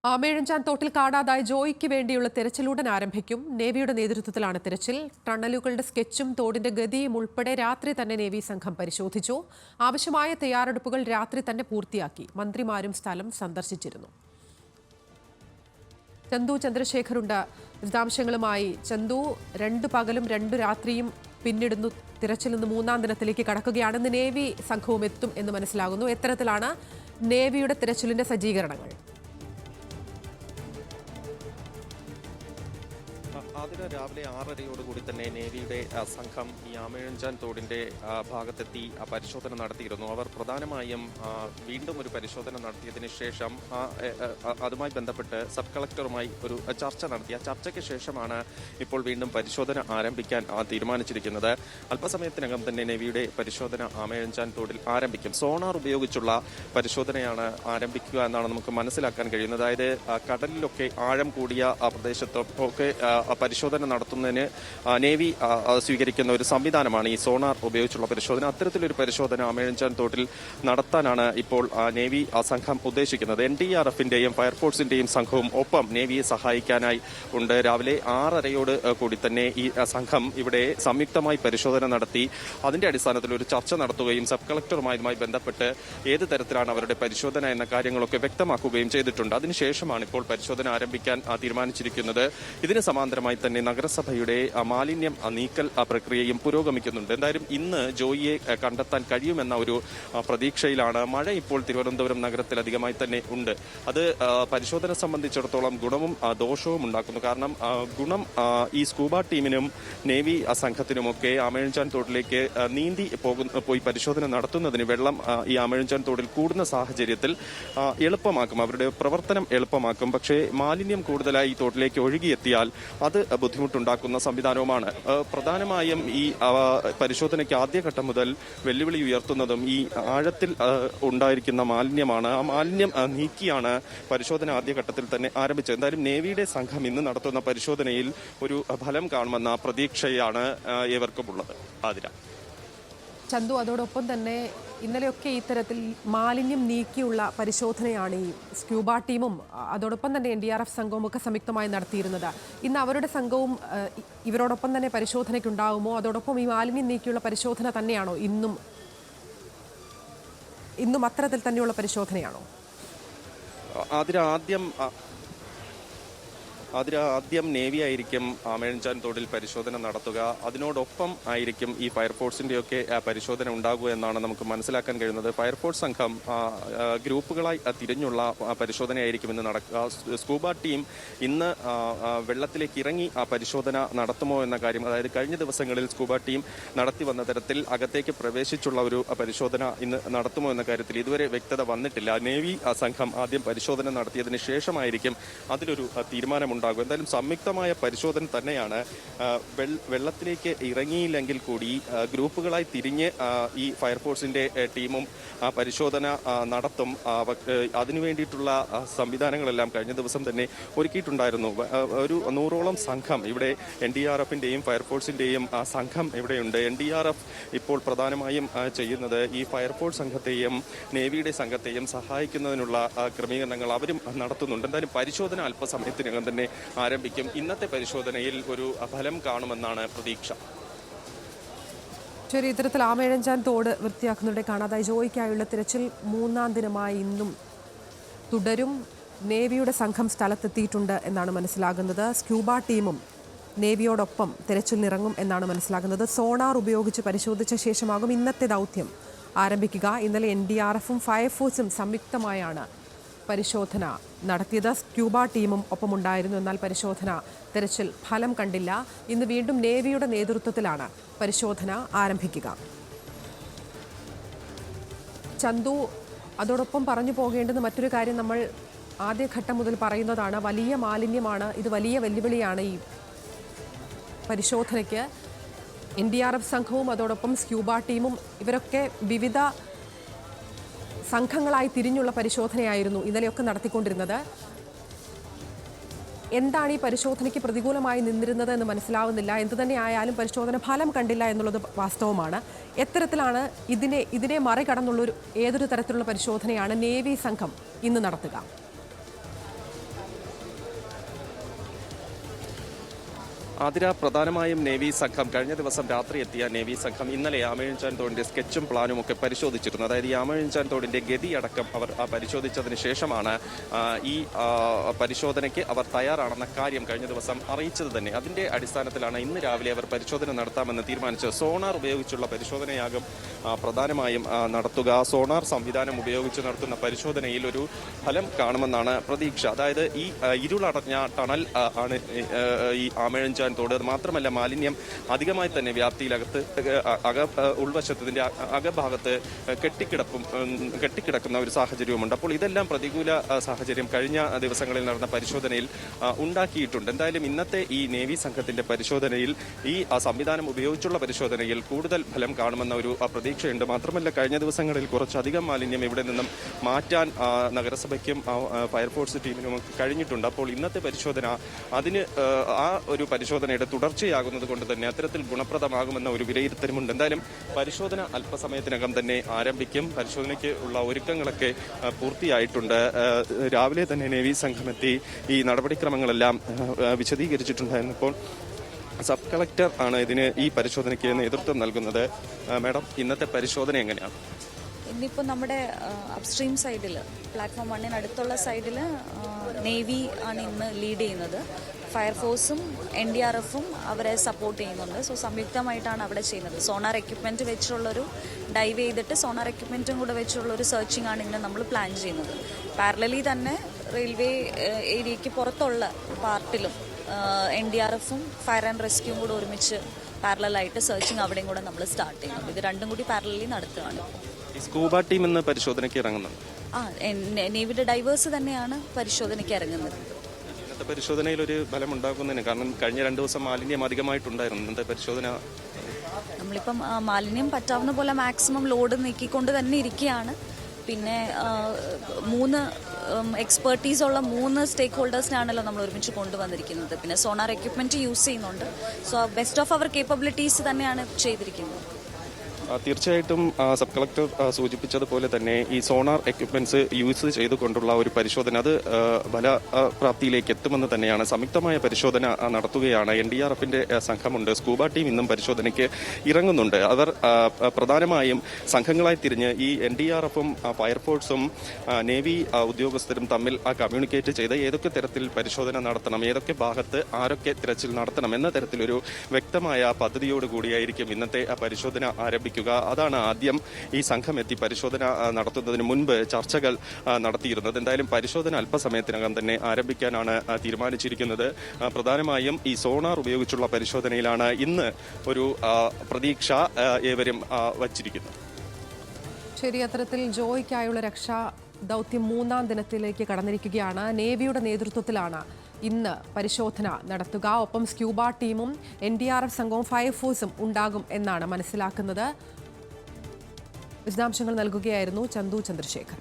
ആമേഴഞ്ചാൻ തോട്ടിൽ കാണാതായ ജോയിക്ക് വേണ്ടിയുള്ള തെരച്ചിലുടൻ ആരംഭിക്കും. നേവിയുടെ നേതൃത്വത്തിലാണ് തെരച്ചിൽ. ടണലുകളുടെ സ്കെച്ചും തോടിന്റെ ഗതിയും ഉൾപ്പെടെ രാത്രി തന്നെ നേവി സംഘം പരിശോധിച്ചു. ആവശ്യമായ തയ്യാറെടുപ്പുകൾ രാത്രി തന്നെ പൂർത്തിയാക്കി. മന്ത്രിമാരും സ്ഥലം സന്ദർശിച്ചിരുന്നു. ചന്തു ചന്ദ്രശേഖറുണ്ട് വിശദാംശങ്ങളുമായി. ചന്തു, 2 പകലും 2 രാത്രിയും പിന്നിടുന്നു. തിരച്ചിൽ ഇന്ന് 3-ാം ദിനത്തിലേക്ക് കടക്കുകയാണ്. ഇന്ന് നേവി സംഘവും എത്തും എന്ന് മനസ്സിലാകുന്നു. എത്തരത്തിലാണ് നേവിയുടെ തിരച്ചിലിന്റെ സജ്ജീകരണങ്ങൾ? അതിന് രാവിലെ 6:30 തന്നെ നേവിയുടെ സംഘം ഈ ആമേഴഞ്ചാൻ തോടിന്റെ ഭാഗത്തെത്തി പരിശോധന നടത്തിയിരുന്നു. അവർ പ്രധാനമായും വീണ്ടും ഒരു പരിശോധന നടത്തിയതിനു ശേഷം അതുമായി ബന്ധപ്പെട്ട് സബ് കളക്ടറുമായി ഒരു ചർച്ച നടത്തി. ആ ചർച്ചയ്ക്ക് ശേഷമാണ് ഇപ്പോൾ വീണ്ടും പരിശോധന ആരംഭിക്കാൻ തീരുമാനിച്ചിരിക്കുന്നത്. അല്പസമയത്തിനകം തന്നെ നേവിയുടെ പരിശോധന ആമേഴഞ്ചാൻ തോടിൽ ആരംഭിക്കും. സോണാർ ഉപയോഗിച്ചുള്ള പരിശോധനയാണ് ആരംഭിക്കുക എന്നാണ് നമുക്ക് മനസ്സിലാക്കാൻ കഴിയുന്നത്. അതായത് കടലിലൊക്കെ ആഴം കൂടിയ പ്രദേശത്തൊക്കെ പരിശോധന നടത്തുന്നതിന് നേവി സ്വീകരിക്കുന്ന ഒരു സംവിധാനമാണ് ഈ സോണാർ ഉപയോഗിച്ചുള്ള പരിശോധന. അത്തരത്തിലൊരു പരിശോധന ആമേഴഞ്ചാൻ തോട്ടിൽ നടത്താനാണ് ഇപ്പോൾ നേവി സംഘം ഉദ്ദേശിക്കുന്നത്. NDRFന്റെയും ഫയർഫോഴ്സിന്റെയും സംഘവും ഒപ്പം നേവിയെ സഹായിക്കാനായി ഉണ്ട്. രാവിലെ 6:30 കൂടി തന്നെ ഈ സംഘം ഇവിടെ സംയുക്തമായി പരിശോധന നടത്തി അതിന്റെ അടിസ്ഥാനത്തിൽ ഒരു ചർച്ച നടത്തുകയും സബ് കളക്ടറുമായി ബന്ധപ്പെട്ട് ഏത് തരത്തിലാണ് അവരുടെ പരിശോധന എന്ന കാര്യങ്ങളൊക്കെ വ്യക്തമാക്കുകയും ചെയ്തിട്ടുണ്ട്. അതിനുശേഷമാണ് ഇപ്പോൾ പരിശോധന ആരംഭിക്കാൻ തീരുമാനിച്ചിരിക്കുന്നത്. ഇതിന് സമാന്തരമായി തന്നെ നഗരസഭയുടെ മാലിന്യം നീക്കൽ പ്രക്രിയയും പുരോഗമിക്കുന്നുണ്ട്. എന്തായാലും ഇന്ന് ജോയിയെ കണ്ടെത്താൻ കഴിയുമെന്ന ഒരു പ്രതീക്ഷയിലാണ്. മഴ ഇപ്പോൾ തിരുവനന്തപുരം നഗരത്തിൽ അധികമായി തന്നെ ഉണ്ട്. അത് പരിശോധന സംബന്ധിച്ചിടത്തോളം ഗുണവും ദോഷവും ഉണ്ടാക്കുന്നു. കാരണം ഗുണം ഈ സ്കൂബ ടീമിനും നേവി സംഘത്തിനുമൊക്കെ ആമേഴഞ്ചാൻ തോട്ടിലേക്ക് നീന്തി പോയി പരിശോധന നടത്തുന്നതിന് വെള്ളം ഈ ആമേഴഞ്ചാൻ തോടിൽ കൂടുന്ന സാഹചര്യത്തിൽ എളുപ്പമാക്കും, അവരുടെ പ്രവർത്തനം എളുപ്പമാക്കും. പക്ഷേ മാലിന്യം കൂടുതലായി ഈ തോട്ടിലേക്ക് ഒഴുകിയെത്തിയാൽ അത് ബുദ്ധിമുട്ടുണ്ടാക്കുന്ന സംവിധാനവുമാണ്. പ്രധാനമായും ഈ പരിശോധനയ്ക്ക് ആദ്യഘട്ടം മുതൽ വെല്ലുവിളി ഉയർത്തുന്നതും ഈ ആഴത്തിൽ ഉണ്ടായിരിക്കുന്ന മാലിന്യമാണ്. ആ മാലിന്യം നീക്കിയാണ് പരിശോധന ആദ്യഘട്ടത്തിൽ തന്നെ ആരംഭിച്ചത്. എന്തായാലും നേവിയുടെ സംഘം ഇന്ന് നടത്തുന്ന പരിശോധനയിൽ ഒരു ഫലം കാണുമെന്ന പ്രതീക്ഷയാണ് ഏവർക്കുമുള്ളത്. ആതിര. ചന്തു, അതോടൊപ്പം തന്നെ ഇന്നലെയൊക്കെ ഇത്തരത്തിൽ മാലിന്യം നീക്കിയുള്ള പരിശോധനയാണ് ഈ സ്ക്യൂബ ടീമും അതോടൊപ്പം തന്നെ NDRF സംഘവും ഒക്കെ സംയുക്തമായി നടത്തിയിരുന്നത്. ഇന്ന് അവരുടെ സംഘവും ഇവരോടൊപ്പം തന്നെ പരിശോധനയ്ക്കുണ്ടാകുമോ? അതോടൊപ്പം ഈ മാലിന്യം നീക്കിയുള്ള പരിശോധന തന്നെയാണോ ഇന്നും അത്തരത്തിൽ തന്നെയുള്ള പരിശോധനയാണോ? ആദ്യം നേവി ആയിരിക്കും ആമേഴഞ്ചാൻ തോടിൽ പരിശോധന നടത്തുക. അതിനോടൊപ്പം ആയിരിക്കും ഈ ഫയർഫോഴ്സിന്റെയൊക്കെ പരിശോധന ഉണ്ടാകുക എന്നാണ് നമുക്ക് മനസ്സിലാക്കാൻ കഴിയുന്നത്. ഫയർഫോഴ്സ് സംഘം ഗ്രൂപ്പുകളായി തിരിഞ്ഞുള്ള പരിശോധനയായിരിക്കും ഇന്ന് നടക്കുക. സ്കൂബ ടീം ഇന്ന് വെള്ളത്തിലേക്ക് ഇറങ്ങി പരിശോധന നടത്തുമോ എന്ന കാര്യം, അതായത് കഴിഞ്ഞ ദിവസങ്ങളിൽ സ്കൂബ ടീം നടത്തി വന്ന തരത്തിൽ അകത്തേക്ക് പ്രവേശിച്ചുള്ള ഒരു പരിശോധന ഇന്ന് നടത്തുമോ എന്ന കാര്യത്തിൽ ഇതുവരെ വ്യക്തത വന്നിട്ടില്ല. നേവി സംഘം ആദ്യം പരിശോധന നടത്തിയതിന് ശേഷമായിരിക്കും അതിലൊരു തീരുമാനമുണ്ടാകും. എന്തായാലും സംയുക്തമായ പരിശോധന തന്നെയാണ്. വെള്ളത്തിലേക്ക് ഇറങ്ങിയില്ലെങ്കിൽ കൂടി ഗ്രൂപ്പുകളായി തിരിഞ്ഞ് ഈ ഫയർഫോഴ്സിന്റെ ടീമും പരിശോധന നടത്തും. അതിനു വേണ്ടിയിട്ടുള്ള സംവിധാനങ്ങളെല്ലാം കഴിഞ്ഞ ദിവസം തന്നെ ഒരുക്കിയിട്ടുണ്ടായിരുന്നു. ഒരു 100ഓളം സംഘം ഇവിടെ NDRFന്റെയും ഫയർഫോഴ്സിന്റെയും സംഘം ഇവിടെയുണ്ട്. NDRF ഇപ്പോൾ പ്രധാനമായും ചെയ്യുന്നത് ഈ ഫയർഫോഴ്സ് സംഘത്തെയും നേവിയുടെ സംഘത്തെയും സഹായിക്കുന്നതിനുള്ള ക്രമീകരണങ്ങൾ അവരും നടത്തുന്നുണ്ട്. എന്തായാലും പരിശോധന അല്പസമയത്തിനകം തന്നെ ആരംഭിക്കും. ഇന്നത്തെ പരിശോധനയിൽ ഒരു ഫലം കാണുമെന്നാണ് പ്രതീക്ഷ. ശരി, ഇത്തരത്തിൽ ആമേഴഞ്ചാൻ തോട് വൃത്തിയാക്കുന്നതിന്റെ കാണാതായ ജോയിക്കായുള്ള തിരച്ചിൽ 3-ാം ദിനമായി ഇന്നും തുടരും. നേവിയുടെ സംഘം സ്ഥലത്തെത്തിയിട്ടുണ്ട് എന്നാണ് മനസ്സിലാകുന്നത്. സ്ക്യൂബ ടീമും നേവിയോടൊപ്പം തിരച്ചിലിനിറങ്ങും എന്നാണ് മനസ്സിലാകുന്നത്. സോണാർ ഉപയോഗിച്ച് പരിശോധിച്ച ശേഷമാകും ഇന്നത്തെ ദൗത്യം ആരംഭിക്കുക. ഇന്നലെ NDRFും ഫയർഫോഴ്സും സംയുക്തമായാണ് പരിശോധന നടത്തിയത്. സ്ക്യൂബ ടീമും ഒപ്പമുണ്ടായിരുന്നു. എന്നാൽ തെരച്ചിൽ ഫലം കണ്ടില്ല. ഇന്ന് വീണ്ടും നേവിയുടെ നേതൃത്വത്തിലാണ് പരിശോധന ആരംഭിക്കുക. ചന്തു, അതോടൊപ്പം പറഞ്ഞു പോകേണ്ടുന്ന മറ്റൊരു കാര്യം നമ്മൾ ആദ്യഘട്ടം മുതൽ പറയുന്നതാണ്. വലിയ മാലിന്യമാണ്, ഇത് വലിയ വെല്ലുവിളിയാണ് ഈ പരിശോധനയ്ക്ക്. NDRF സംഘവും അതോടൊപ്പം സ്ക്യൂബ ടീമും ഇവരൊക്കെ വിവിധ സംഘങ്ങളായി തിരിഞ്ഞുള്ള പരിശോധനയായിരുന്നു ഇന്നലെയൊക്കെ നടത്തിക്കൊണ്ടിരുന്നത്. എന്താണ് ഈ പരിശോധനയ്ക്ക് പ്രതികൂലമായി നിന്നിരുന്നത് എന്ന് മനസ്സിലാവുന്നില്ല. എന്തുതന്നെ ആയാലും പരിശോധന ഫലം കണ്ടില്ല എന്നുള്ളത് വാസ്തവമാണ്. എത്തരത്തിലാണ് ഇതിനെ മറികടന്നുള്ളൊരു ഏതൊരു തരത്തിലുള്ള പരിശോധനയാണ് നേവി സംഘം ഇന്ന് നടത്തുക? ആതിര, പ്രധാനമായും നേവി സംഘം കഴിഞ്ഞ ദിവസം രാത്രി എത്തിയ നേവി സംഘം ഇന്നലെ ആമയിഴഞ്ചാൻ തോടിന്റെ സ്കെച്ചും പ്ലാനും ഒക്കെ പരിശോധിച്ചിരുന്നു. അതായത് ഈ ആമയിഴഞ്ചാൻ തോടിന്റെ ഗതിയടക്കം അവർ പരിശോധിച്ചതിന് ശേഷമാണ് ഈ പരിശോധനയ്ക്ക് അവർ തയ്യാറാണെന്ന കാര്യം കഴിഞ്ഞ ദിവസം അറിയിച്ചത് തന്നെ. അതിന്റെ അടിസ്ഥാനത്തിലാണ് ഇന്ന് രാവിലെ അവർ പരിശോധന നടത്താമെന്ന് തീരുമാനിച്ചത്. സോണാർ ഉപയോഗിച്ചുള്ള പരിശോധനയാകും പ്രധാനമായും നടത്തുക. സോണാർ സംവിധാനം ഉപയോഗിച്ച് നടത്തുന്ന പരിശോധനയിൽ ഒരു ഫലം കാണുമെന്നാണ് പ്രതീക്ഷ. അതായത് ഈ ഇരുളടഞ്ഞ ടണൽ ആണ് ഈ ആമയിഴഞ്ചാൻ തോട്. അത് മാത്രമല്ല, മാലിന്യം തന്നെ വ്യാപ്തിയിലകത്ത് ഉൾവശത്തിന്റെ അകഭാഗത്ത് കെട്ടിക്കിടക്കുന്ന ഒരു സാഹചര്യവുമുണ്ട്. അപ്പോൾ ഇതെല്ലാം പ്രതികൂല സാഹചര്യം കഴിഞ്ഞ ദിവസങ്ങളിൽ നടന്ന പരിശോധനയിൽ ഉണ്ടാക്കിയിട്ടുണ്ട്. എന്തായാലും ഇന്നത്തെ ഈ നേവി സംഘത്തിന്റെ പരിശോധനയിൽ ഈ സംവിധാനം ഉപയോഗിച്ചുള്ള പരിശോധനയിൽ കൂടുതൽ ഫലം കാണുമെന്ന ഒരു പ്രതീക്ഷയുണ്ട്. മാത്രമല്ല, കഴിഞ്ഞ ദിവസങ്ങളിൽ കുറച്ചധികം മാലിന്യം ഇവിടെ നിന്നും മാറ്റാൻ നഗരസഭയ്ക്കും ഫയർഫോഴ്സ് ടീമിനും കഴിഞ്ഞിട്ടുണ്ട്. അപ്പോൾ ഇന്നത്തെ പരിശോധന അതിന് ആ ഒരു പരിശോധനയുടെ തുടർച്ചയാകുന്നത് കൊണ്ട് തന്നെ അത്തരത്തിൽ ഗുണപ്രദമാകുമെന്ന ഒരു വിലയിരുത്തലുമുണ്ട്. എന്തായാലും പരിശോധന അല്പസമയത്തിനകം തന്നെ ആരംഭിക്കും. പരിശോധനയ്ക്ക് ഉള്ള ഒരുക്കങ്ങളൊക്കെ പൂർത്തിയായിട്ടുണ്ട്. രാവിലെ തന്നെ നേവി സംഘമെത്തി ഈ നടപടിക്രമങ്ങളെല്ലാം വിശദീകരിച്ചിട്ടുണ്ടായിരുന്നു. ഇപ്പോൾ സബ് കളക്ടർ ആണ് ഈ പരിശോധനയ്ക്ക് നേതൃത്വം നൽകുന്നത്. മാഡം, ഇന്നത്തെ പരിശോധന എങ്ങനെയാണ്? ഇന്നിപ്പോൾ നമ്മുടെ അപ്സ്ട്രീം സൈഡിൽ പ്ലാറ്റ്ഫോം 1 അടുത്തുള്ള സൈഡിൽ നേവി ആണ് ഇന്ന് ലീഡ് ചെയ്യുന്നത്. ഫയർഫോഴ്സും NDRFും അവരെ സപ്പോർട്ട് ചെയ്യുന്നുണ്ട്. സോ സംയുക്തമായിട്ടാണ് അവിടെ ചെയ്യുന്നത്. സോണാർ എക്യുപ്മെൻറ്റ് വെച്ചുള്ളൊരു ഡൈവ് ചെയ്തിട്ട് സോണാർ എക്യുപ്മെൻറ്റും കൂടെ വെച്ചുള്ളൊരു സെർച്ചിങ് ആണ് ഇന്ന് നമ്മൾ പ്ലാൻ ചെയ്യുന്നത്. പാരലലി തന്നെ റെയിൽവേ ഏരിയയ്ക്ക് പുറത്തുള്ള പാർട്ടിലും NDRFും ഫയർ ആൻഡ് റെസ്ക്യൂവും കൂടെ ഒരുമിച്ച് പാരലലായിട്ട് സെർച്ചിങ് അവിടെയും കൂടെ നമ്മൾ സ്റ്റാർട്ട് ചെയ്യുന്നുണ്ട്. ഇത് രണ്ടും കൂടി പാരലലി നടത്തുകയാണ്. സ്കൂബ ടീം ഇന്ന് പരിശോധനയ്ക്ക് ഇറങ്ങുന്നുണ്ട്. നേവിയുടെ ഡൈവേഴ്സ് തന്നെയാണ് പരിശോധനയ്ക്ക് ഇറങ്ങുന്നത്. ഇന്നത്തെ പരിശോധനയിൽ ഒരു ഫലം ഉണ്ടാക്കുന്നതിന് കാരണം കഴിഞ്ഞ 2 ദിവസം മാലിന്യം അധികമായിട്ടുണ്ടായിരുന്നു. ഇന്നത്തെ പരിശോധന നമ്മളിപ്പം മാലിന്യം പറ്റാവുന്ന പോലെ മാക്സിമം ലോഡ് നീക്കിക്കൊണ്ട് തന്നെ ഇരിക്കുകയാണ്. പിന്നെ 3 എക്സ്പെർട്ടീസ് ഉള്ള 3 സ്റ്റേക്ക് ഹോൾഡേഴ്സിനാണല്ലോ നമ്മൾ ഒരുമിച്ച് കൊണ്ടുവന്നിരിക്കുന്നത്. പിന്നെ സോണാർ എക്യുപ്മെൻറ്റ് യൂസ് ചെയ്യുന്നുണ്ട്. സോ ബെസ്റ്റ് ഓഫ് അവർ കേപ്പബിലിറ്റീസ് തന്നെയാണ് ചെയ്തിരിക്കുന്നത്. തീർച്ചയായിട്ടും സബ് കളക്ടർ സൂചിപ്പിച്ചതുപോലെ തന്നെ ഈ സോണാർ എക്യുപ്മെന്റ്സ് യൂസ് ചെയ്തുകൊണ്ടുള്ള ഒരു പരിശോധന അത് ഫലപ്രാപ്തിയിലേക്ക് എത്തുമെന്ന് തന്നെയാണ്. സംയുക്തമായ പരിശോധന നടത്തുകയാണ്. NDRFിന്റെ സംഘമുണ്ട്. സ്കൂബ ടീം ഇന്നും പരിശോധനയ്ക്ക് ഇറങ്ങുന്നുണ്ട്. അവർ പ്രധാനമായും സംഘങ്ങളായി തിരിഞ്ഞ് ഈ NDRFും ഫയർഫോഴ്സും നേവി ഉദ്യോഗസ്ഥരും തമ്മിൽ കമ്മ്യൂണിക്കേറ്റ് ചെയ്ത് ഏതൊക്കെ തരത്തിൽ പരിശോധന നടത്തണം, ഏതൊക്കെ ഭാഗത്ത് ആരൊക്കെ തിരച്ചിൽ നടത്തണം എന്ന തരത്തിലൊരു വ്യക്തമായ പദ്ധതിയോടുകൂടിയായിരിക്കും ഇന്നത്തെ പരിശോധന ആരംഭിക്കുക. അതാണ് ആദ്യം ഈ സംഘം എത്തി പരിശോധന നടത്തുന്നതിന് മുൻപ് ചർച്ചകൾ നടത്തിയിരുന്നത്. എന്തായാലും പരിശോധന അല്പസമയത്തിനകം തന്നെ ആരംഭിക്കാനാണ് തീരുമാനിച്ചിരിക്കുന്നത്. പ്രധാനമായും ഈ സോണാർ ഉപയോഗിച്ചുള്ള പരിശോധനയിലാണ് ഇന്ന് ഒരു പ്രതീക്ഷ ഏവരും വച്ചിരിക്കുന്നത്. ശരി, അത്തരത്തിൽ ജോയ്ക്കായുള്ള രക്ഷാ ദൗത്യം 3ാം ദിനത്തിലേക്ക് കടന്നിരിക്കുകയാണ്. നേവിയുടെ നേതൃത്വത്തിലാണ് ഇന്ന് പരിശോധന നടത്തുക. ഒപ്പം സ്ക്യൂബ ടീമും NDRF സംഘവും ഫയർഫോഴ്സും ഉണ്ടാകും എന്നാണ് മനസ്സിലാക്കുന്നത്. വിശദാംശങ്ങൾ നൽകുകയായിരുന്നു ചന്തു ചന്ദ്രശേഖർ.